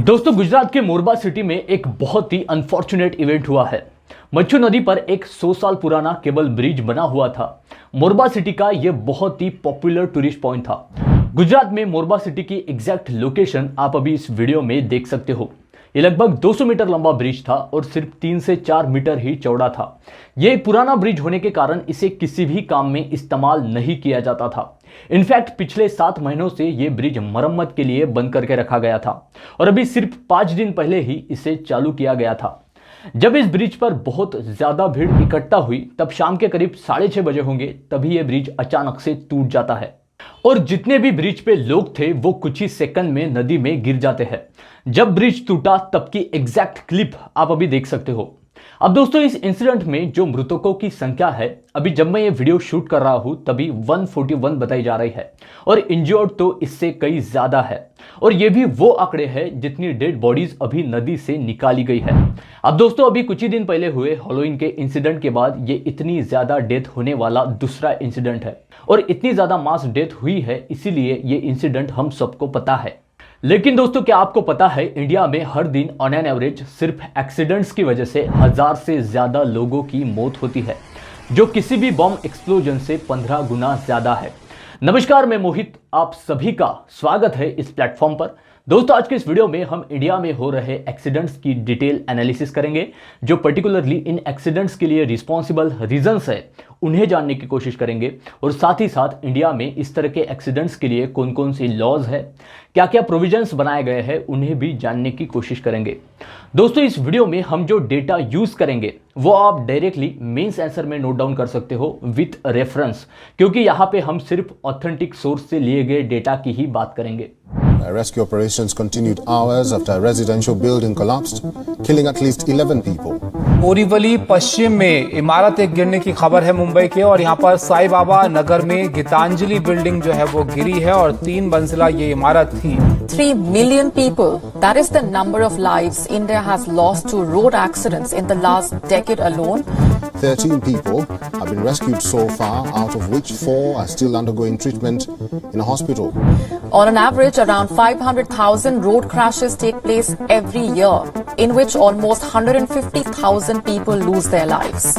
दोस्तों, गुजरात के मोरबा सिटी में एक बहुत ही अनफॉर्चुनेट इवेंट हुआ है। मच्छू नदी पर एक 100 साल पुराना केबल ब्रिज बना हुआ था। मोरबा सिटी का यह बहुत ही पॉपुलर टूरिस्ट पॉइंट था। गुजरात में मोरबा सिटी की एग्जैक्ट लोकेशन आप अभी इस वीडियो में देख सकते हो। ये लगभग 200 मीटर लंबा ब्रिज था और सिर्फ 3 से 4 मीटर ही चौड़ा था। यह पुराना ब्रिज होने के कारण इसे किसी भी काम में इस्तेमाल नहीं किया जाता था। इनफैक्ट पिछले 7 महीनों से यह ब्रिज मरम्मत के लिए बंद करके रखा गया था और अभी सिर्फ 5 दिन पहले ही इसे चालू किया गया था। जब इस ब्रिज पर बहुत ज्यादा भीड़ इकट्ठा हुई तब शाम के करीब 6:30 बजे होंगे, तभी यह ब्रिज अचानक से टूट जाता है और जितने भी ब्रिज पे लोग थे वो कुछ ही सेकंड में नदी में गिर जाते हैं। जब ब्रिज टूटा तब की एग्जैक्ट क्लिप आप अभी देख सकते हो। अब दोस्तों, इस इंसिडेंट में जो मृतकों की संख्या है, अभी जब मैं ये वीडियो शूट कर रहा हूं तभी 141 बताई जा रही है और इंजर्ड तो इससे कई ज्यादा है। और ये भी वो आंकड़े हैं जितनी डेड बॉडीज अभी नदी से निकाली गई है। अब दोस्तों, अभी कुछ ही दिन पहले हुए हैलोवीन के इंसिडेंट के बाद ये इतनी ज्यादा डेथ होने वाला दूसरा इंसिडेंट है और इतनी ज्यादा मास डेथ हुई है, इसीलिए ये इंसिडेंट हम सबको पता है। लेकिन दोस्तों, क्या आपको पता है इंडिया में हर दिन ऑन एन एवरेज सिर्फ एक्सीडेंट्स की वजह से 1000 से ज्यादा लोगों की मौत होती है, जो किसी भी बॉम्ब एक्सप्लोजन से 15 गुना ज्यादा है। नमस्कार, मैं मोहित, आप सभी का स्वागत है इस प्लेटफॉर्म पर। दोस्तों, आज के इस वीडियो में हम इंडिया में हो रहे एक्सीडेंट्स की डिटेल एनालिसिस करेंगे, जो पर्टिकुलरली इन एक्सीडेंट्स के लिए रिस्पॉन्सिबल रीजंस है उन्हें जानने की कोशिश करेंगे और साथ ही साथ इंडिया में इस तरह के एक्सीडेंट्स के लिए कौन कौन सी लॉज है, क्या क्या प्रोविजंस बनाए गए हैं, उन्हें भी जानने की कोशिश करेंगे। दोस्तों, इस वीडियो में हम जो डेटा यूज करेंगे वो आप डायरेक्टली मेंस आंसर में नोट डाउन कर सकते हो विथ रेफरेंस, क्योंकि यहाँ पे हम सिर्फ ऑथेंटिक सोर्स से लिए गए डेटा की ही बात करेंगे। Rescue operations continued hours after a residential building collapsed, killing at least 11 people. Borivali पश्चिम में इमारत एक गिरने की खबर है मुंबई के, और यहाँ पर साई बाबा नगर में गीतांजलि बिल्डिंग जो है वो गिरी है और 3 मंजिला ये इमारत थी। 3 million people, that is the number of lives India has lost to road accidents in the last decade alone. 13 people have been rescued so far, out of which 4 are still undergoing treatment in a hospital. On an average, around 500,000 road crashes take place every year, in which almost 150,000 people lose their lives.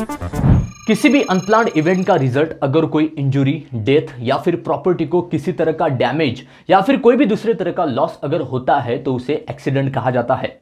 किसी भी unplanned event का result अगर कोई injury, death या फिर property को किसी तरह का डैमेज या फिर कोई भी दूसरे तरह का लॉस अगर होता है तो उसे एक्सीडेंट कहा जाता है।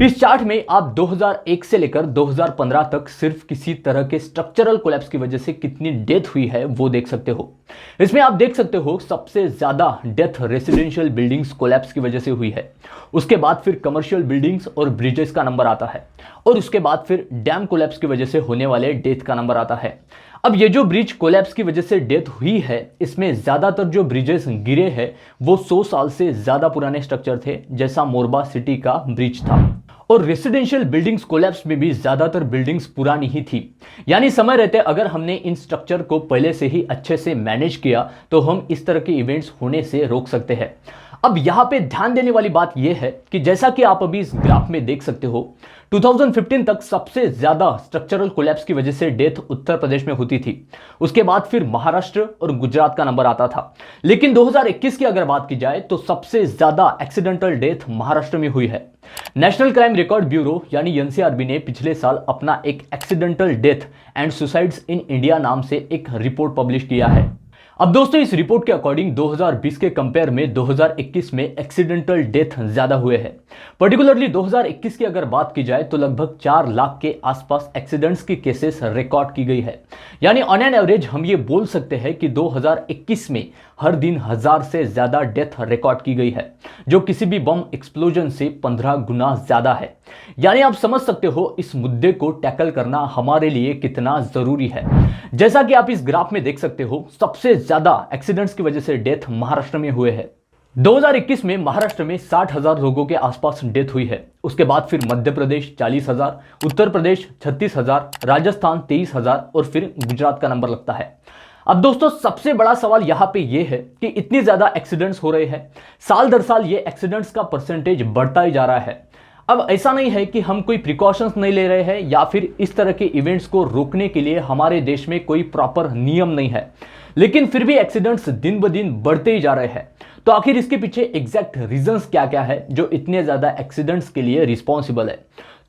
इस चार्ट में आप 2001 से लेकर 2015 तक सिर्फ किसी तरह के स्ट्रक्चरल कोलैप्स की वजह से कितनी डेथ हुई है वो देख सकते हो। इसमें आप देख सकते हो सबसे ज्यादा डेथ रेसिडेंशियल बिल्डिंग्स कोलैप्स की वजह से हुई है। उसके बाद फिर कमर्शियल बिल्डिंग्स और ब्रिजेस का नंबर आता है और उसके बाद फिर डैम कोलैप्स की वजह से होने वाले डेथ का नंबर आता है। अब ये जो ब्रिज कोलैप्स की वजह से डेथ हुई है, इसमें ज्यादातर जो ब्रिजेस गिरे हैं वो 100 साल से ज्यादा पुराने स्ट्रक्चर थे, जैसा मोरबा सिटी का ब्रिज था। और रेसिडेंशियल बिल्डिंग्स कोलैप्स में भी ज्यादातर बिल्डिंग्स पुरानी ही थी, यानी समय रहते अगर हमने इन स्ट्रक्चर को पहले से ही अच्छे से मैनेज किया तो हम इस तरह के इवेंट्स होने से रोक सकते हैं। अब यहाँ पे ध्यान देने वाली बात यह है कि जैसा कि आप अभी इस ग्राफ में देख सकते हो, 2015 तक सबसे ज्यादा स्ट्रक्चरल कोलैप्स की वजह से डेथ उत्तर प्रदेश में होती थी। उसके बाद फिर महाराष्ट्र और गुजरात का नंबर आता था। लेकिन 2021 की अगर बात की जाए तो सबसे ज्यादा एक्सीडेंटल डेथ महाराष्ट्र में हुई है। नेशनल क्राइम रिकॉर्ड ब्यूरो यानी एनसीआरबी ने पिछले साल अपना एक accidental death and suicides in India नाम से एक रिपोर्ट पब्लिश किया है। अब दोस्तों, इस रिपोर्ट के अकॉर्डिंग 2020 के कंपेयर में 2021 में एक्सीडेंटल डेथ ज्यादा हुए हैं। पर्टिकुलरली 2021 की अगर बात की जाए तो लगभग 4 लाख के आसपास एक्सीडेंट्स की केसेस रिकॉर्ड की गई है। यानी ऑन एन एवरेज हम ये बोल सकते हैं कि 2021 में हर दिन 1000 से ज्यादा डेथ रिकॉर्ड की गई है, जो किसी भी बम एक्सप्लोजन से 15 गुना ज्यादा है। यानी आप समझ सकते हो इस मुद्दे को टैकल करना हमारे लिए कितना जरूरी है। जैसा कि आप इस ग्राफ में देख सकते हो, सबसे ज्यादा एक्सीडेंट्स की वजह से डेथ महाराष्ट्र में हुए हैं। 2021 में महाराष्ट्र में 60,000 लोगों के आसपास डेथ हुई है। उसके बाद फिर मध्य प्रदेश 40,000, उत्तर प्रदेश 36,000, राजस्थान 23,000 और फिर गुजरात का नंबर लगता है। अब दोस्तों, सबसे बड़ा सवाल यहाँ पे ये है कि इतनी ज्यादा एक्सीडेंट्स हो रहे हैं, साल दर साल ये एक्सीडेंट्स का परसेंटेज बढ़ता ही जा रहा है। अब ऐसा नहीं है कि हम कोई प्रिकॉशंस नहीं ले रहे हैं या फिर इस तरह के इवेंट्स को रोकने के लिए हमारे देश में कोई प्रॉपर नियम नहीं है। लेकिन फिर भी एक्सीडेंट्स दिन ब दिन बढ़ते ही जा रहे हैं। तो आखिर इसके पीछे एग्जैक्ट रीजंस क्या क्या है जो इतने ज्यादा एक्सीडेंट्स के लिए रिस्पॉन्सिबल है?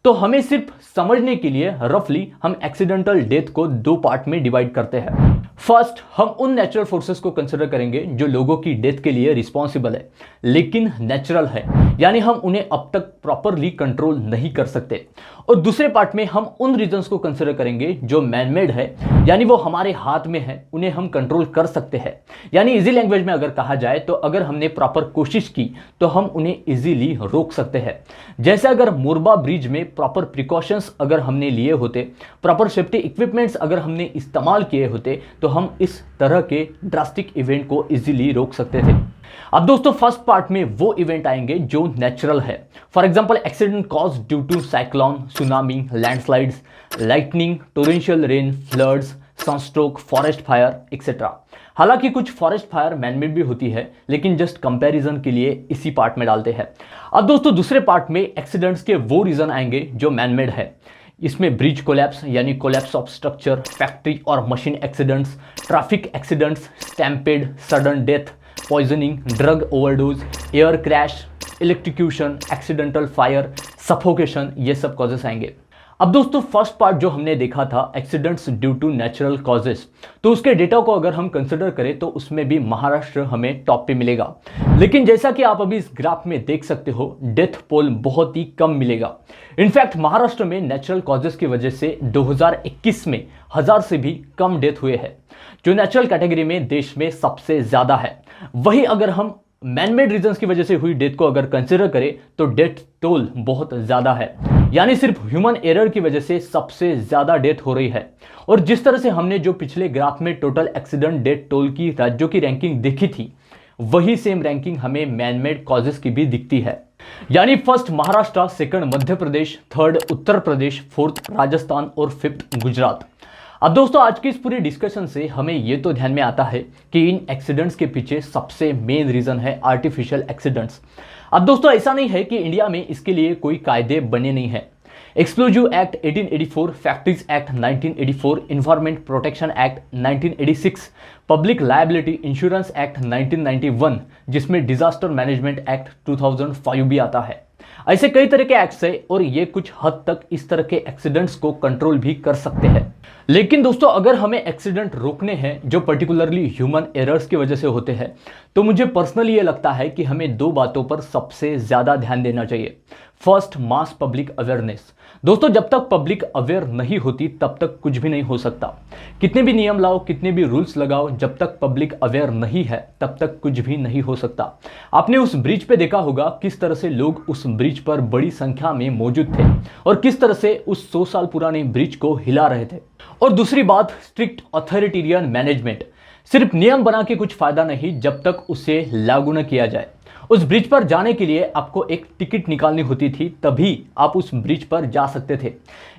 तो हमें सिर्फ समझने के लिए रफली हम एक्सीडेंटल डेथ को दो पार्ट में डिवाइड करते हैं। फर्स्ट, हम उन नेचुरल फोर्सेस को कंसिडर करेंगे जो लोगों की डेथ के लिए रिस्पॉन्सिबल है लेकिन नेचुरल है, यानी हम उन्हें अब तक प्रॉपरली कंट्रोल नहीं कर सकते। और दूसरे पार्ट में हम उन रीजंस को कंसिडर करेंगे जो मैनमेड है, यानी वो हमारे हाथ में है, उन्हें हम कंट्रोल कर सकते हैं। यानी इजी लैंग्वेज में अगर कहा जाए तो अगर हमने प्रॉपर कोशिश की तो हम उन्हें इजीली रोक सकते हैं। जैसे अगर मोरबा ब्रिज में प्रॉपर प्रिकॉशंस अगर हमने लिए होते, प्रॉपर सेफ्टी इक्विपमेंट्स अगर हमने इस्तेमाल किए होते, तो हम इस तरह के ड्रास्टिक इवेंट को इजीली रोक सकते थे। अब दोस्तों फर्स्ट पार्ट में वो इवेंट आएंगे जो नेचुरल है। For example accident cause due to cyclone, tsunami, landslides, lightning, torrential rain, floods, sunstroke, forest fire etcetera. हालांकि कुछ फॉरेस्ट फायर मैनमेड भी होती है, लेकिन जस्ट कंपैरिजन के लिए इसी पार्ट में डालते हैं। अब दोस्तों दूसरे पार्ट में एक्सीडेंट्स के वो रीजन आएंगे जो मैनमेड है। इसमें ब्रिज कोलैप्स यानी कोलैप्स ऑफ स्ट्रक्चर, फैक्ट्री और machine accidents, traffic accidents, stampede, sudden death, poisoning, drug overdose, air crash, electrocution, accidental fire, suffocation, ये सब कॉजेस आएंगे। अब दोस्तों फर्स्ट पार्ट जो हमने देखा था accidents due to natural causes, तो उसके डेटा को अगर हम कंसिडर करें तो उसमें भी महाराष्ट्र हमें टॉप पे मिलेगा। लेकिन जैसा कि आप अभी इस ग्राफ में देख सकते हो, डेथ पोल बहुत ही कम मिलेगा। इनफैक्ट महाराष्ट्र में नेचुरल कॉजेस की वजह से 2021 में 1000 से भी कम डेथ हुए हैं, जो नेचुरल कैटेगरी में देश में सबसे ज्यादा है। वही अगर हम मैनमेड रीजंस की वजह से हुई डेथ को अगर कंसिडर करें तो डेथ टोल बहुत ज्यादा है, यानी सिर्फ ह्यूमन एरर की वजह से सबसे ज्यादा डेथ हो रही है। और जिस तरह से हमने जो पिछले ग्राफ में टोटल एक्सीडेंट डेथ टोल की राज्यों की रैंकिंग देखी थी, वही सेम रैंकिंग हमें मैनमेड कॉजेस की भी दिखती है। यानी first Maharashtra, second Madhya Pradesh, third Uttar Pradesh, fourth Rajasthan और फिफ्थ गुजरात। अब दोस्तों आज की इस पूरी डिस्कशन से हमें ये तो ध्यान में आता है कि इन एक्सीडेंट्स के पीछे सबसे मेन रीजन है आर्टिफिशियल एक्सीडेंट्स। अब दोस्तों ऐसा नहीं है कि इंडिया में इसके लिए कोई कायदे बने नहीं हैं। Explosive act 1884, factories act 1984, environment protection act 1986, public liability insurance act 1991, जिसमें डिजास्टर मैनेजमेंट एक्ट 2005 भी आता है। ऐसे कई तरह के एक्ट्स है और ये कुछ हद तक इस तरह के एक्सीडेंट्स को कंट्रोल भी कर सकते हैं। लेकिन दोस्तों अगर हमें एक्सीडेंट रोकने हैं जो पर्टिकुलरली ह्यूमन एरर्स की वजह से होते हैं, तो मुझे पर्सनली ये लगता है कि हमें दो बातों पर सबसे ज्यादा ध्यान देना चाहिए। फर्स्ट, मास पब्लिक अवेयरनेस। दोस्तों जब तक पब्लिक अवेयर नहीं होती तब तक कुछ भी नहीं हो सकता। कितने भी नियम लाओ, कितने भी रूल्स लगाओ, जब तक पब्लिक अवेयर नहीं है तब तक कुछ भी नहीं हो सकता। आपने उस ब्रिज पे देखा होगा किस तरह से लोग उस ब्रिज पर बड़ी संख्या में मौजूद थे और किस तरह से उस 100 साल पुराने ब्रिज को हिला रहे थे। और दूसरी बात, स्ट्रिक्ट अथॉरिटेरियन मैनेजमेंट। सिर्फ नियम बना के कुछ फायदा नहीं जब तक उसे लागू न किया जाए। उस ब्रिज पर जाने के लिए आपको एक टिकट निकालनी होती थी, तभी आप उस ब्रिज पर जा सकते थे।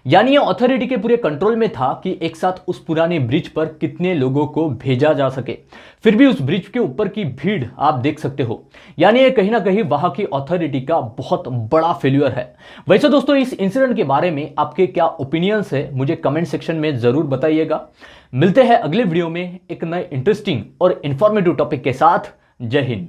यानी ये अथॉरिटी के पूरे कंट्रोल में था कि एक साथ उस पुराने ब्रिज पर कितने लोगों को भेजा जा सके। फिर भी उस ब्रिज के ऊपर की भीड़ आप देख सकते हो, यानी ये कहीं ना कहीं वहां की अथॉरिटी का बहुत बड़ा फेल्यूर है। वैसे दोस्तों इस इंसिडेंट के बारे में आपके क्या ओपिनियंस है, मुझे कमेंट सेक्शन में जरूर बताइएगा। मिलते हैं अगले वीडियो में एक नए इंटरेस्टिंग और इंफॉर्मेटिव टॉपिक के साथ। जय हिंद।